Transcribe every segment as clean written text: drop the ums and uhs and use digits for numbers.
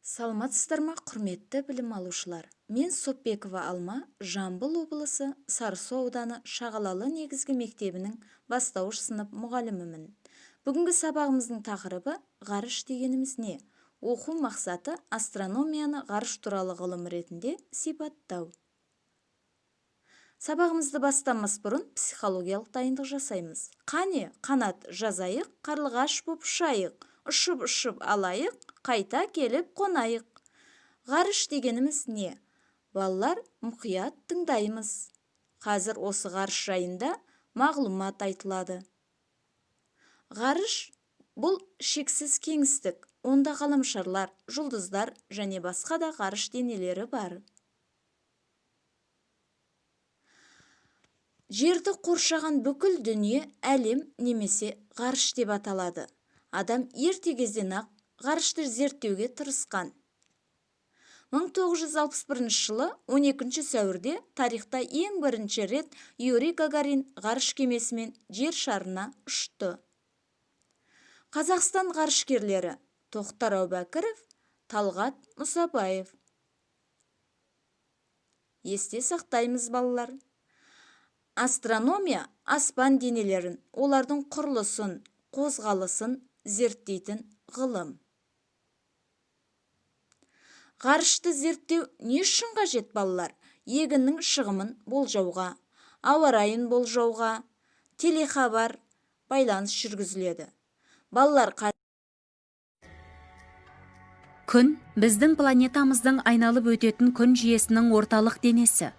Саламатсыздар ма, құрметті білім алушылар? Мен Сопбекова Алма, Жамбыл облысы Сарысу ауданы Шағалалы негізгі мектебінің бастауыш сынып мұғалімімін. Бүгінгі сабағымыздың тақырыбы ғарыш дегеніміз не? Оқу мақсаты астрономияны ғарыш туралы ғылым ретінде сипаттау. Сабағымызды бастамас бұрын психологиялық дайындық жасаймыз. Қане, қанат жазайық, қарлығаш боп ұшайық, ұшып алайық, қайта келіп қонайық. Ғарыш дегеніміз не? Балалар, мұқият тыңдаймыз. Қазір осы ғарыш жайында мағлұмат айтылады. Ғарыш бұл шексіз кеңістік. Онда ғаламшарлар, жұлдыздар және басқа да ғарыш денелері бар. Жерді қоршаған бүкіл дүние әлем немесе ғарыш деп аталады. Адам ерте кезден-ақ ғарышты зерттеуге тырысқан. 1961 жылы 12 сәуірде тарихта ең бірінші рет Юрий Гагарин ғарыш кемесімен жер шарына ұшты. Қазақстан ғарышкерлері Тоқтар Әубәкіров, Талғат Мұсабаев. Есте сақтаймыз, балалар. Астрономия аспан денелерін, олардың құрылысын, қозғалысын зерттейтін ғылым. Ғарышты зерттеу не үшін қажет, балалар? Егіннің шығымын болжауға, ауа райын болжауға, телехабар, байланыс жүргізіледі. Балалар, Күн біздің планетамыздың айналып өтетін күн жүйесінің орталық денесі.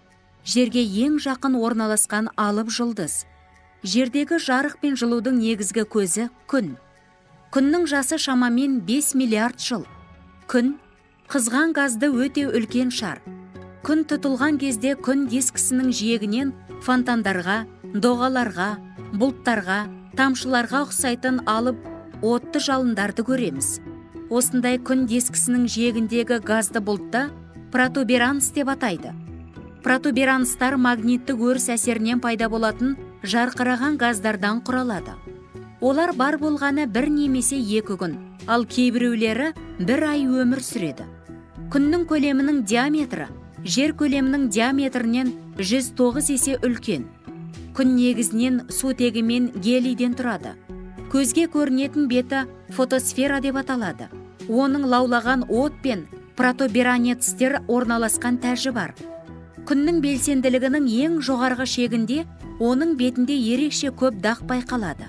Жерге ең жақын орналасқан алып жұлдыз. Жердегі жарық пен жылудың негізгі көзі күн. Күннің жасы шамамен 5 миллиард жыл. Күн қызған газды өте үлкен шар. Күн тұтылған кезде күн дискісінің жиегінен фонтандарға, доғаларға, бұлттарға, тамшыларға ұқсайтын алып отты жалындарды көреміз. Осындай күн дискісінің жиегіндегі газды бұлтты протуберанс деп атайды. Протуберанстар магниттік өріс әсерінен пайда болатын жарқыраған газдардан құралады. Олар бар болғаны бір немесе 2 күн, ал кейбіреулері 1 ай өмір сүреді. Күннің көлемінің диаметрі жер көлемінің диаметрінен 109 есе үлкен. Күн негізінен сутегі мен гелийден тұрады. Көзге көрінетін беті фотосфера деп аталады. Оның лаулаған от пен протуберанецтер орналасқан тәжі бар. Күннің белсенділігінің ең жоғарғы шегінде оның бетінде ерекше көп дақ байқалады.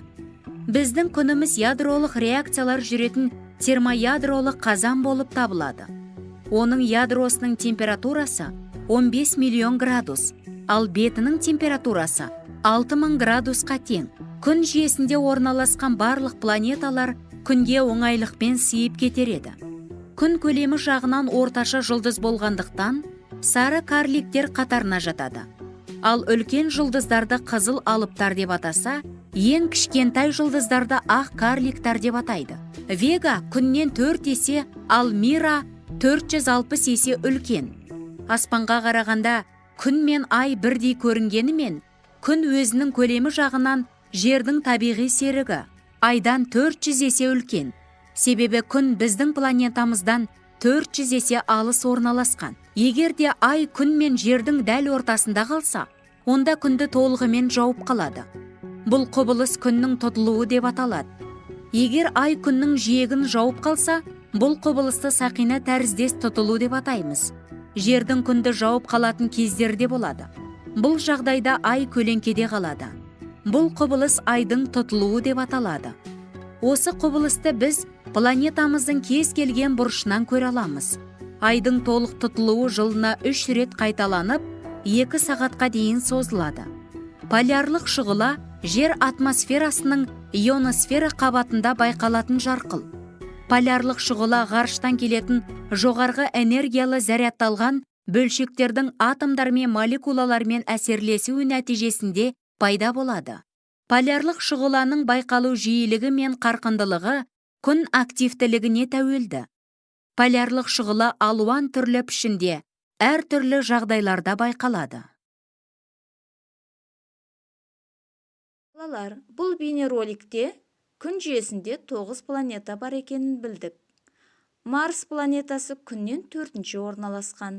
Біздің күніміз ядролық реакциялар жүретін термоядролық қазан болып табылады. Оның ядросының температурасы 15 миллион градус, ал бетінің температурасы 6000 градусқа тең. Күн жүйесінде орналасқан барлық планеталар күнге оңайлықпен сыйып кетереді. Күн көлемі жағынан орташа жұлдыз болғандықтан сары карликтер қатарына жатады. Ал үлкен жұлдыздарды қызыл алыптар деп атаса, ең кішкентай жұлдыздарды ақ карликтар деп атайды. Вега күннен 4 есе, ал Мира 460 есе үлкен. Аспанға қарағанда күн мен ай бірдей көрінгенімен, күн өзінің көлемі жағынан жердің табиғи серігі айдан 400 есе үлкен. Себебі күн біздің планетамыздан 400 есе алыс орналасқан. Егер де ай күн мен жердің дәл ортасында қалса, онда күнді толығымен жауып қалады. Бұл құбылыс күннің тұтылуы деп аталады. Егер ай күннің жиегін жауып қалса, бұл құбылысты сақина тәріздес тұтылу деп атаймыз. Жердің күнді жауып қалатын кездерде болады. Бұл жағдайда ай көлеңкеде қалады. Бұл құбылыс айдың тұтылуы деп аталады. Осы құбылысты біз планетамыздың кез келген бұрышынан көре аламыз. Айдың толық тұтылуы жылына 3 рет қайталанып, 2 сағатқа дейін созылады. Полярлық шұғыла жер атмосферасының ионосфера қабатында байқалатын жарқыл. Полярлық шұғыла ғарыштан келетін жоғарғы энергиялы зарядталған бөлшектердің атомдар мен молекулалармен әсерлесуі нәтижесінде пайда болады. Полярлық шұғыланың байқалу жиілігі мен қарқындылығы күн активтілігіне тәуелді. Полярлық шұғыла алуан түрлі пішінде, әр түрлі жағдайларда байқалады. Балалар, бұл бейнероликте күн жүйесінде 9 планета бар екенін білдік. Марс планетасы күннен 4-ші орналасқан.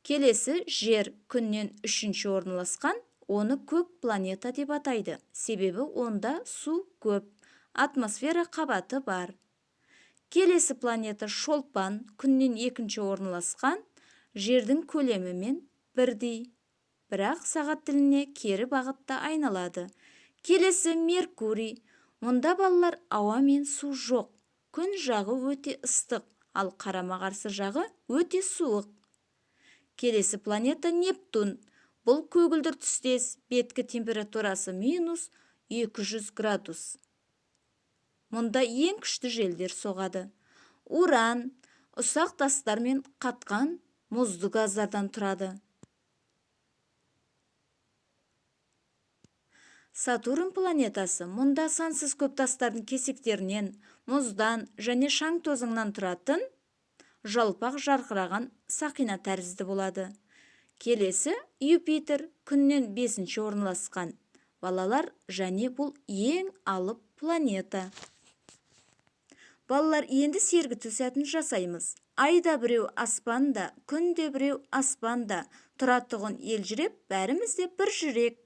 Келесі жер күннен 3-ші орналасқан, оны көк планета деп атайды. Себебі онда су көп, атмосфера қабаты бар. Келесі планета шолпан күннен 2-ші орналасқан, жердің көлемімен бірдей, бірақ сағат тіліне кері бағытта айналады. Келесі Меркурий, онда балалар ауа мен су жоқ. Күн жағы өте ыстық, ал қарама-қарсы жағы өте суық. Келесі планета Нептун. Бұл көгілдір түстес, беткі температурасы минус 200 градус. Мұнда ең күшті желдер соғады. Уран, ұсақ тастар мен қатқан мұзды газдардан тұрады. Сатурн планетасы, мұнда сансыз көп тастардың кесектерінен, мұздан және шаң тозыңнан тұратын жалпақ жарқыраған сақина тәрізді болады. Келесі Юпитер күннен 5-ші орналасқан. Балалар, және бұл ең алып планета. Балалар, енді сергіту сәтін жасаймыз. Айда біреу аспанда, күнде біреу аспанда, тұратұғын елжіреп, бәрімізде бір жүрек.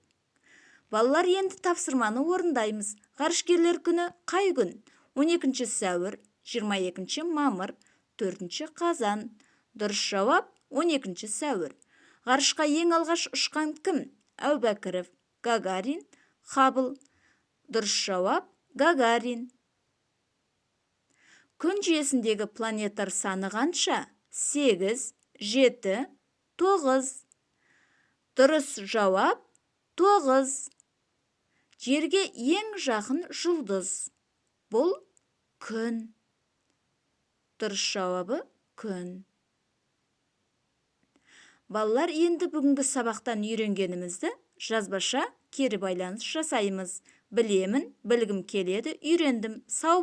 Балалар, енді тапсырманы орындаймыз. Ғарышкерлер күні қай күн? 12 сәуір, 22 мамыр, 4 қазан. Дұрыс жауап 12 сәуір. Ғарышқа ең алғаш ұшқан кім? Әубәкіров, Гагарин, Хаббл. Дұрыс жауап Гагарин. Күн жүйесіндегі планетар саны қанша? 8, 7, 9. Дұрыс жауап 9. Жерге ең жақын жұлдыз. Бұл күн. Дұрыс жауабы күн. Балалар, енді бүгінгі сабақтан үйренгенімізді жазбаша кері байланыс жасаймыз. Білемін, білгім келеді, үйрендім. Сау